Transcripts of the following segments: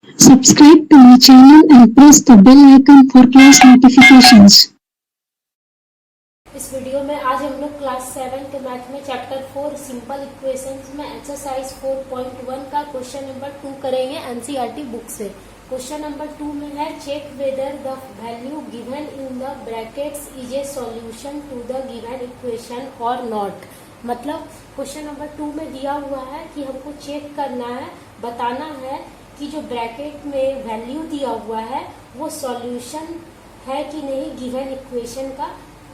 Subscribe to my channel and press the bell icon for class notifications. इस video में आज हम लोग क्लास 7 के मैथ में चैप्टर 4 सिंपल इक्वेशंस में एक्सरसाइज 4.1 का क्वेश्चन नंबर 2 करेंगे एनसीईआरटी बुक से। क्वेश्चन नंबर 2 में है check whether the value given in the brackets is a solution to the given equation और नॉट। मतलब क्वेश्चन नंबर 2 में दिया हुआ है कि हमको चेक करना है, बताना है कि जो ब्रैकेट में वैल्यू दिया हुआ है वो सॉल्यूशन है कि नहीं गिवन इक्वेशन का,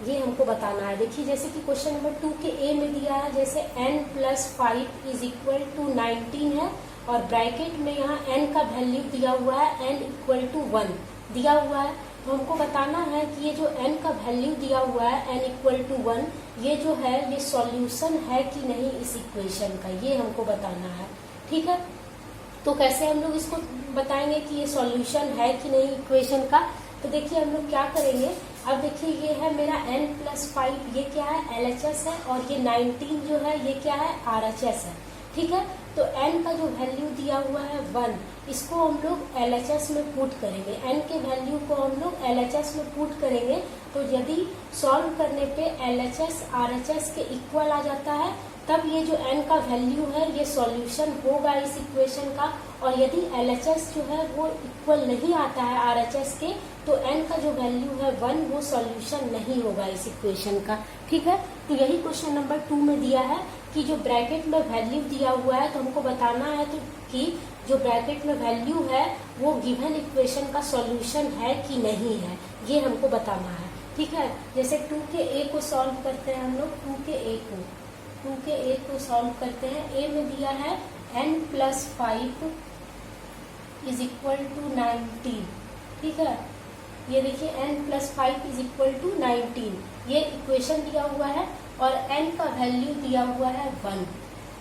ये हमको बताना है। देखिए जैसे कि क्वेश्चन नंबर 2 के ए में दिया है जैसे n+5 इज इक्वल टू 19 है और ब्रैकेट में यहाँ n का वैल्यू दिया हुआ है n इक्वल टू 1 दिया हुआ है। तो हमको बताना है कि ये जो n का वैल्यू दिया हुआ है n इक्वल टू 1 ये जो है ये सॉल्यूशन है कि नहीं इस इक्वेशन का, ये हमको बताना है। ठीक है, तो कैसे हम लोग इसको बताएंगे कि ये सॉल्यूशन है कि नहीं इक्वेशन का। तो देखिए हम लोग क्या करेंगे, अब देखिए ये है मेरा n+5, ये क्या है LHS है और ये 19 जो है ये क्या है RHS है। ठीक है, तो n का जो वैल्यू दिया हुआ है 1, इसको हम लोग LHS में पुट करेंगे। n के वैल्यू को हम लोग LHS में पुट करेंगे तो यदि सॉल्व करने पे LHS RHS के इक्वल आ जाता है तब ये जो n का वैल्यू है ये सॉल्यूशन होगा इस इक्वेशन का। और यदि LHS जो है वो इक्वल नहीं आता है RHS के तो n का जो वैल्यू है 1 वो सॉल्यूशन नहीं होगा इस इक्वेशन का। ठीक है, तो यही क्वेश्चन नंबर 2 में दिया है कि जो ब्रैकेट में वैल्यू दिया हुआ है तो हमको बताना है तो कि जो ब्रैकेट में वैल्यू है वो गिवन इक्वेशन का सॉल्यूशन है कि नहीं है, ये हमको बताना है। ठीक है, जैसे 2 के ए को सॉल्व करते हैं हम लोग, 2 के ए को सॉल्व करते हैं। ए में दिया है n+5 इज इक्वल टू 19। ठीक है, ये देखिए n+5 इज इक्वल टू 19 ये इक्वेशन दिया हुआ है और n का वैल्यू दिया हुआ है 1।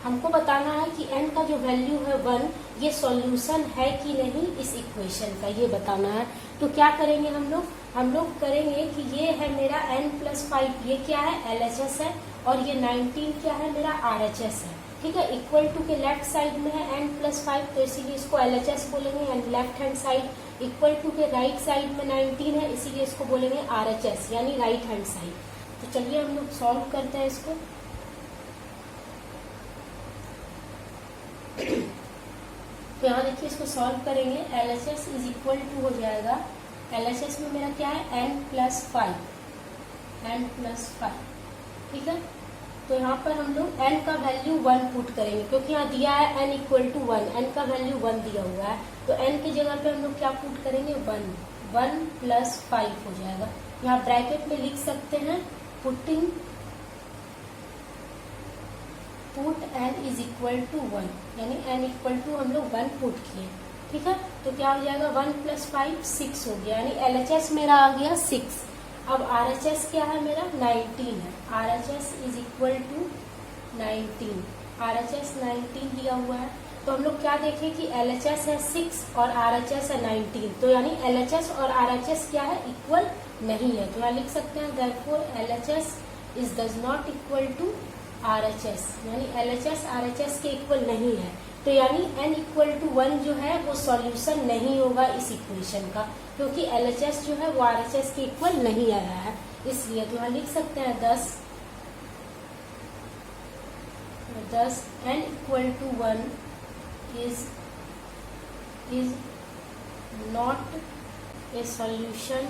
हमको बताना है कि n का जो वैल्यू है 1 ये सॉल्यूशन है कि नहीं इस इक्वेशन का, ये बताना है। तो क्या करेंगे हम लोग करेंगे कि ये है मेरा n+5, ये क्या है LHS है और ये 19 क्या है मेरा RHS है। ठीक है, इक्वल टू के लेफ्ट साइड में है n+5 तो इसीलिए इसको LHS बोलेंगे and left hand side equal to के राइट साइड में 19 है इसीलिए इसको बोलेंगे RHS यानी राइट हैंड साइड। तो चलिए हम लोग सॉल्व करते हैं इसको। तो यहाँ देखिए इसको सॉल्व करेंगे, LHS इज इक्वल टू हो जाएगा, LHS में मेरा क्या है n+5। ठीक है, तो यहाँ पर हम लोग n का वैल्यू 1 पुट करेंगे क्योंकि यहाँ दिया है n इक्वल टू 1, n का वैल्यू 1 दिया हुआ है तो n की जगह पे हम लोग क्या पुट करेंगे 1+5 हो जाएगा। यहाँ ब्रैकेट में लिख सकते हैं put n is equal to 1 यानी n इक्वल टू हम लोग 1 पुट किए। ठीक है, तो क्या हो जाएगा 1+5 6 हो गया यानी LHS मेरा आ गया 6। अब RHS क्या है मेरा 19 है, RHS is equal to 19, RHS 19 दिया हुआ है। तो हम लोग क्या देखें कि LHS है 6 और RHS है 19 तो यानी LHS और RHS क्या है इक्वल नहीं है। तो यहाँ लिख सकते हैं therefore LHS is does not equal to RHS यानी LHS RHS के इक्वल नहीं है। तो यानी n इक्वल टू 1 जो है वो सॉल्यूशन नहीं होगा इस इक्वेशन का क्योंकि LHS जो है वो RHS के इक्वल नहीं आया है इसलिए। तो यहाँ लिख सकते हैं 10 n equal to 1 is not a solution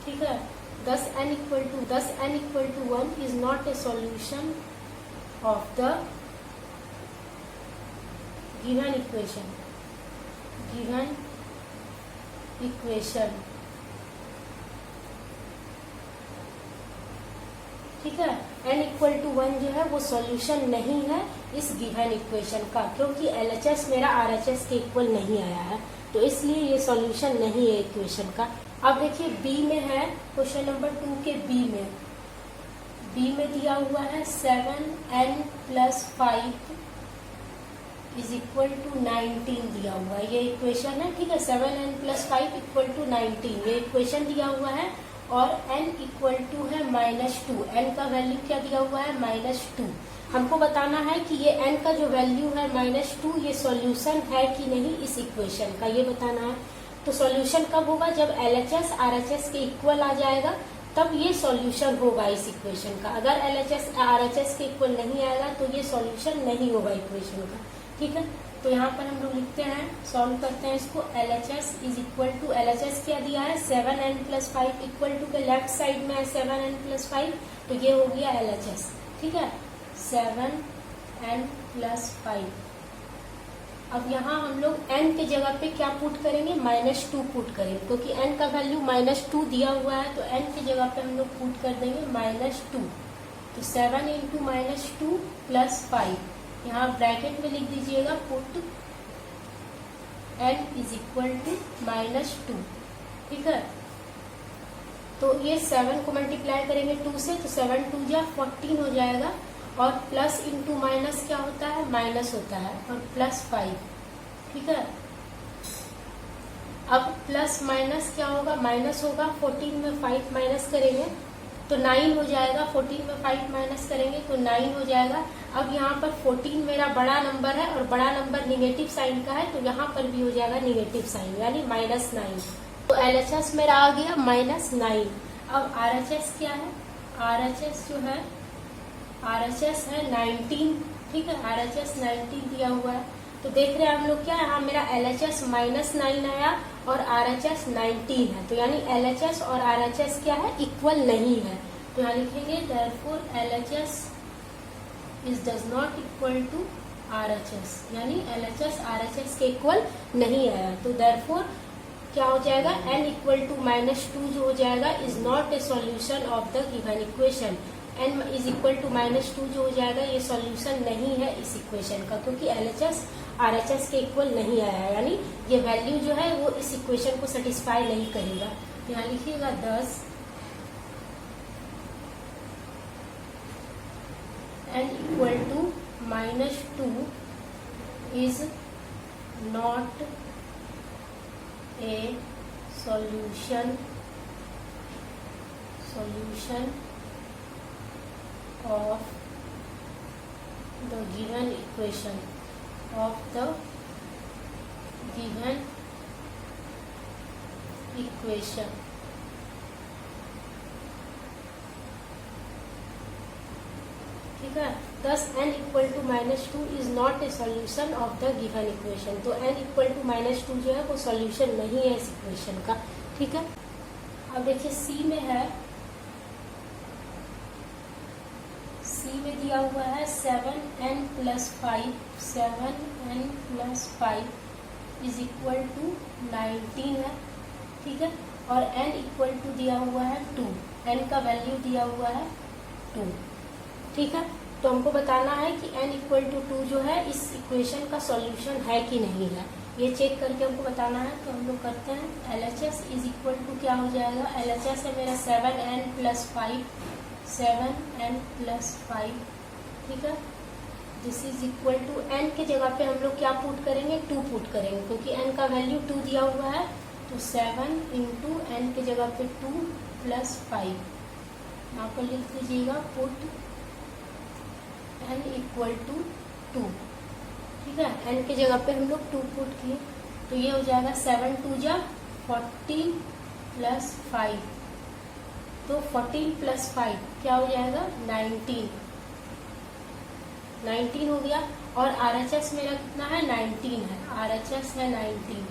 ठीक है, 10n equal to 1 is not a solution of the given equation. ठीक है, n इक्वल टू 1 जो है वो सॉल्यूशन नहीं है इस गिवन इक्वेशन का क्योंकि LHS मेरा RHS के इक्वल नहीं आया है तो इसलिए ये सॉल्यूशन नहीं है इक्वेशन का। अब देखिए बी में है क्वेश्चन नंबर 2 के बी में दिया हुआ है 7n+5 इज इक्वल टू 19 दिया हुआ है, ये इक्वेशन है। ठीक है, 7n+5 इक्वल टू 19 ये इक्वेशन दिया हुआ है और n इक्वल टू है -2, n का वैल्यू क्या दिया हुआ है -2। हमको बताना है कि ये n का जो वैल्यू है -2 ये सॉल्यूशन है कि नहीं इस इक्वेशन का, ये बताना है। तो सॉल्यूशन कब होगा? जब LHS RHS के इक्वल आ जाएगा तब ये सॉल्यूशन होगा इस इक्वेशन का। अगर LHS RHS के इक्वल नहीं आएगा तो ये सॉल्यूशन नहीं होगा इक्वेशन का। ठीक है, तो यहाँ पर हम लोग लिखते हैं, सॉल्व करते हैं इसको। LHS is equal to, LHS क्या दिया है 7n+5 इक्वल टू के लेफ्ट साइड में है 7n+5, तो ये हो गया LHS। ठीक है, 7n+5। अब यहाँ हम लोग n के जगह पे क्या पुट करेंगे? -2 पुट करेंगे, क्योंकि n का वैल्यू -2 दिया हुआ है, तो n की जगह पे हम लोग पुट कर देंगे -2। तो 7 × -2 + 5, यहाँ ब्रैकेट में लिख दीजिएगा put n is equal to -2। ठीक है, तो ये 7 को मल्टीप्लाई करेंगे 2 से, तो 7 × 2 = 14 हो जाएगा, और प्लस इंटू माइनस क्या होता है? माइनस होता है, और +5। ठीक है, अब प्लस माइनस क्या होगा? माइनस होगा। 14 में 5 माइनस करेंगे तो 9 हो जाएगा। 14 में 5 माइनस करेंगे तो 9 हो जाएगा। अब यहाँ पर 14 मेरा बड़ा नंबर है और बड़ा नंबर निगेटिव साइन का है, तो यहाँ पर भी हो जाएगा निगेटिव साइन, यानी -9। तो LHS मेरा आ गया -9। अब RHS क्या है? RHS जो है, RHS है 19। ठीक है, RHS 19 दिया हुआ है, तो देख रहे हैं हम लोग क्या है, यहाँ मेरा LHS -9 आया और RHS 19 है, तो यानी LHS और RHS क्या है? इक्वल नहीं है। तो यहाँ लिखेंगे therefore LHS does not equal to RHS, यानी LHS RHS के इक्वल नहीं आया। तो therefore क्या हो जाएगा? n इक्वल टू -2 जो हो जाएगा is not a solution of the given equation. n is equal to -2 जो हो जाएगा ये सॉल्यूशन नहीं है इस इक्वेशन का, क्योंकि LHS RHS के इक्वल नहीं आया है, यानी ये वैल्यू जो है वो इस इक्वेशन को सेटिस्फाई नहीं करेगा। यहाँ लिखिएगा 10 n equal to -2 is not a solution of the given equation ठीक है, thus n equal to -2 is not a solution of the given equation. तो n इक्वल टू -2 जो है वो सॉल्यूशन नहीं है इस इक्वेशन का। ठीक है, अब देखिए C में है, C में दिया हुआ है 7n+5 इज इक्वल टू 19 है। ठीक है, और n इक्वल टू दिया हुआ है 2, n का वैल्यू दिया हुआ है 2। ठीक है, तो हमको बताना है कि n इक्वल टू 2 जो है इस इक्वेशन का सॉल्यूशन है कि नहीं है, ये चेक करके हमको बताना है। तो हम लोग करते हैं, LHS इज इक्वल टू क्या हो जाएगा? LHS है मेरा 7n+5। ठीक है, this is equal to n के जगह पे हम लोग क्या पुट करेंगे? 2 पुट करेंगे, क्योंकि n का वैल्यू 2 दिया हुआ है। तो 7 × n के जगह पे 2 + 5, यहाँ पर लिख दीजिएगा पुट n इक्वल टू 2। ठीक है, n के जगह पे हम लोग 2 पुट किए, तो ये हो जाएगा 7 × 2 = 14 + 5, तो 14 + 5 क्या हो जाएगा? 19 हो गया। और RHS मेरा कितना है? 19 है, RHS है 19।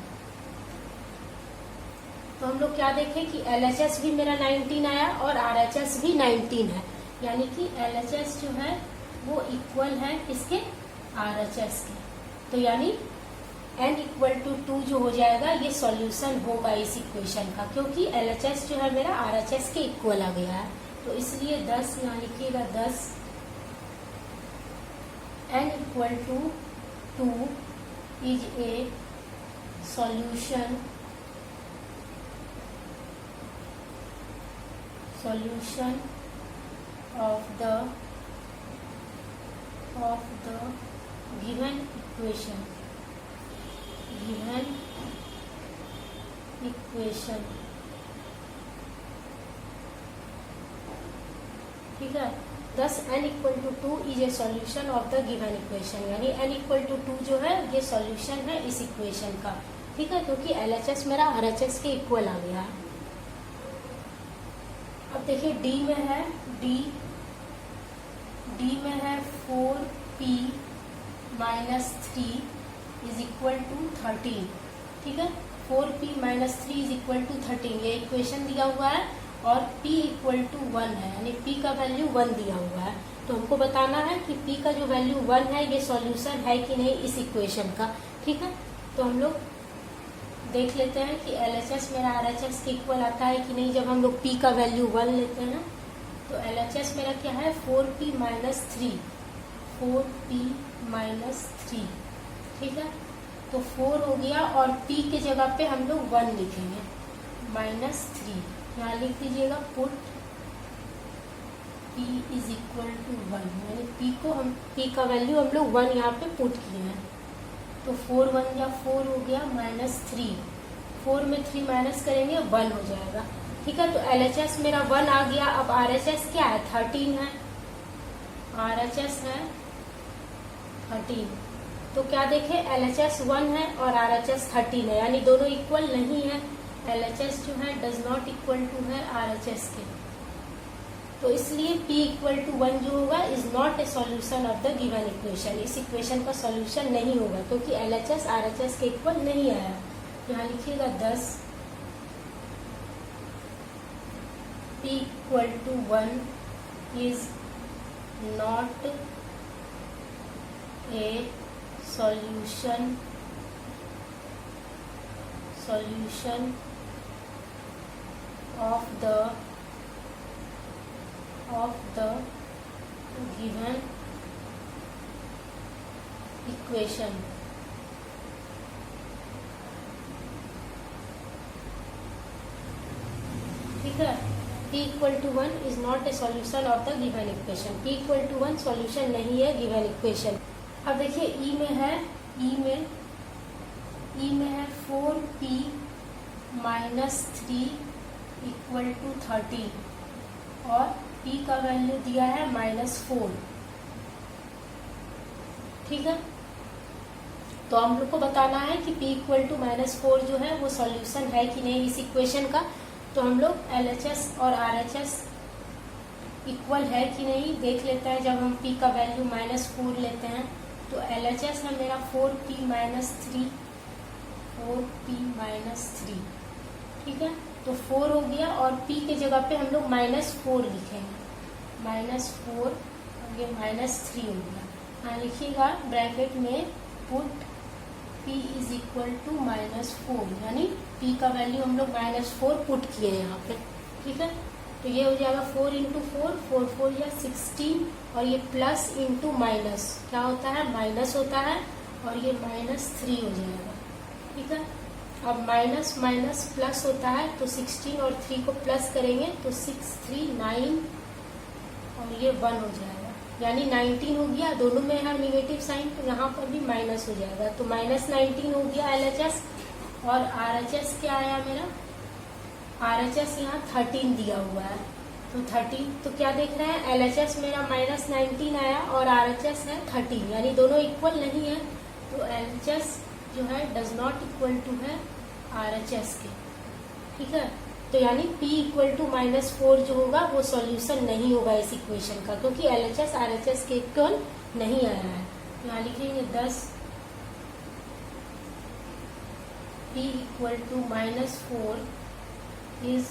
तो हम लोग क्या देखें कि LHS भी मेरा 19 आया और RHS भी 19 है, यानी कि LHS जो है वो इक्वल है इसके RHS के। तो यानी n इक्वल टू 2 जो हो जाएगा ये सॉल्यूशन होगा इस इक्वेशन का, क्योंकि LHS जो है मेरा RHS के इक्वल आ गया है। तो इसलिए 10 यहाँ लिखिएगा 10 n equal to 2 is a solution of the given equation। ठीक है, thus n equal to 2 is a solution of the given equation, यानी n इक्वल टू 2 जो है ये सॉल्यूशन है इस इक्वेशन का। ठीक है, क्योंकि LHS मेरा RHS के इक्वल आ गया है। अब देखिए D में है, D में है 4p minus 3 is equal to 13। ठीक है, 4p minus 3 is equal to 13 ये इक्वेशन दिया हुआ है और p इक्वल टू 1 है, यानी p का वैल्यू 1 दिया हुआ है। तो हमको बताना है कि p का जो वैल्यू 1 है ये सॉल्यूशन है कि नहीं इस इक्वेशन का। ठीक है, तो हम लोग देख लेते हैं कि LHS मेरा RHS के इक्वल आता है कि नहीं। जब हम लोग p का वैल्यू 1 लेते हैं तो LHS मेरा क्या है 4p माइनस 3, 4p माइनस 3। ठीक है, तो 4 हो गया और p के जगह पे हम लोग 1 लिखेंगे, माइनस 3। यहाँ लिख दीजिएगा put p is equal to 1, यानी p का वैल्यू हम लोग 1 यहाँ पे पुट किए हैं। तो 4 1 या 4 हो गया माइनस 3, 4 में 3 माइनस करेंगे 1 हो जाएगा। ठीक है, तो LHS मेरा 1 आ गया। अब RHS क्या है 13 है, RHS है 13। तो क्या देखे LHS 1 है और RHS 13 है, यानी दोनों इक्वल नहीं है। LHS जो है डज नॉट इक्वल टू है RHS के, तो इसलिए p इक्वल टू 1 जो होगा is not a solution of the given equation, इस इक्वेशन का सॉल्यूशन नहीं होगा क्योंकि LHS RHS के इक्वल नहीं आया। यहाँ लिखिएगा 10 p equal to 1 is not a solution of the given equation। ठीक है, p equal to 1 is not a solution of the given equation, p equal to 1 solution नहीं है गिवन इक्वेशन। अब देखिए E में है, E में है 4p माइनस 3 इक्वल टू 30 और p का वैल्यू दिया है माइनस 4। ठीक है, तो हम लोग को बताना है कि p इक्वल टू माइनस 4 जो है वो सॉल्यूशन है कि नहीं इस इक्वेशन का। तो हम लोग LHS और RHS इक्वल है कि नहीं देख लेते हैं। जब हम p का वैल्यू माइनस 4 लेते हैं तो LHS है मेरा 4p माइनस 3, 4p माइनस 3। ठीक है, तो 4 हो गया और p के जगह पे हम लोग माइनस 4 लिखेंगे, माइनस 4 और ये माइनस 3 हो गया। यहाँ लिखिएगा ब्रैकेट में put p is equal to minus 4, यानी p का वैल्यू हम लोग माइनस 4 पुट किए यहाँ पे। ठीक है, तो ये हो जाएगा 4 इंटू 4, 4 4 या 16 और ये प्लस इंटू माइनस क्या होता है माइनस होता है और ये माइनस 3 हो जाएगा। ठीक है, अब माइनस माइनस प्लस होता है तो 16 और 3 को प्लस करेंगे तो 6 3 9 और ये 1 हो जाएगा, यानी 19 हो गया। दोनों में है निगेटिव साइन तो यहाँ पर भी माइनस हो जाएगा, तो माइनस 19 हो गया LHS। और RHS क्या आया मेरा, RHS यहाँ 13 दिया हुआ है, तो 13 तो क्या देख रहे हैं LHS मेरा माइनस 19 आया और RHS है 13, यानी दोनों इक्वल नहीं है। तो LHS जो है डज नॉट इक्वल टू है RHS के। ठीक है, तो यानी p इक्वल टू माइनस 4 जो होगा वो सॉल्यूशन नहीं होगा इस इक्वेशन का क्योंकि LHS RHS के इक्वल नहीं आया है। यहाँ लिखेंगे 10 p equal to minus 4 is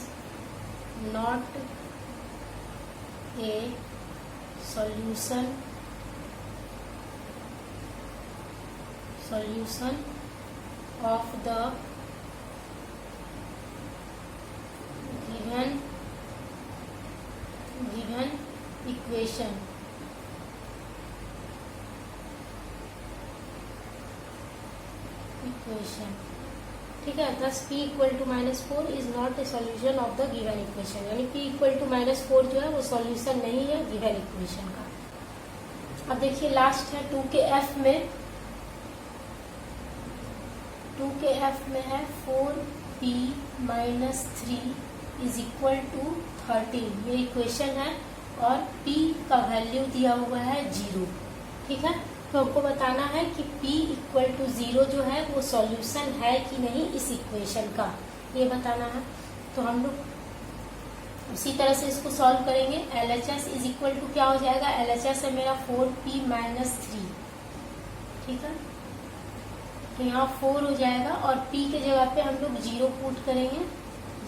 not a solution of the given equation। ठीक है, thus p equal to minus 4 is not a solution of the given equation, यानी p इक्वल टू माइनस 4 जो है वो सॉल्यूशन नहीं है गिवन इक्वेशन का। अब देखिए लास्ट है 2 के f में, 2 के f में है 4p minus 3 is equal to 13, ये इक्वेशन है। और p का वैल्यू दिया हुआ है 0। ठीक है, तो हमको बताना है कि p इक्वल टू 0 जो है वो सॉल्यूशन है कि नहीं इस इक्वेशन का, ये बताना है। तो हम लोग उसी तरह से इसको सॉल्व करेंगे। LHS इज इक्वल टू क्या हो जाएगा, LHS है मेरा 4p माइनस 3। ठीक है, तो यहाँ 4 हो जाएगा और p के जगह पे हम लोग 0 पुट करेंगे,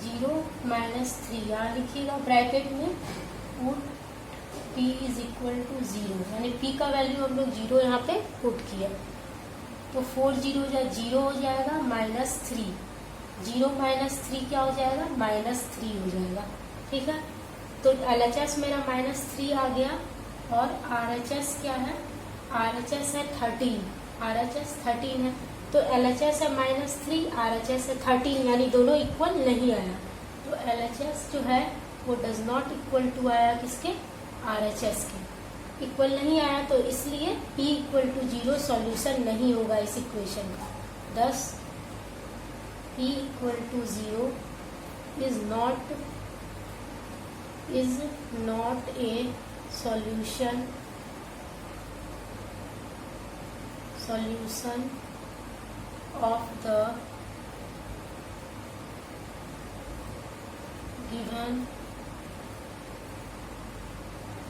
0 माइनस 3 यहाँ लिखिएगा ब्रैकेट में, put p is equal to 0, यानी p का वैल्यू हम लोग 0 यहाँ पे पुट किया। तो 4 0 हो जाएगा माइनस 3, 0 माइनस 3 क्या हो जाएगा, माइनस 3 हो जाएगा। ठीक है, तो LHS मेरा माइनस 3 आ गया और RHS क्या है, RHS है 13, RHS 13 है। तो LHS है माइनस 3, RHS है 13, यानी दोनों इक्वल नहीं आया। तो LHS जो है वो डज नॉट इक्वल टू आया किसके, RHS के, इक्वल नहीं आया। तो इसलिए p इक्वल टू 0 सॉल्यूशन नहीं होगा इस इक्वेशन का। thus p equal to 0 is not a solution of the given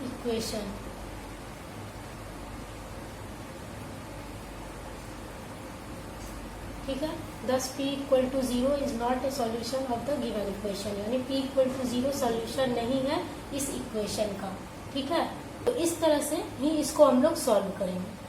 equation। ठीक है, thus p equal to 0 is not a solution of the given equation, यानी p इक्वल टू 0 सॉल्यूशन नहीं है इस इक्वेशन का। ठीक है, तो इस तरह से ही इसको हम लोग सॉल्व करेंगे।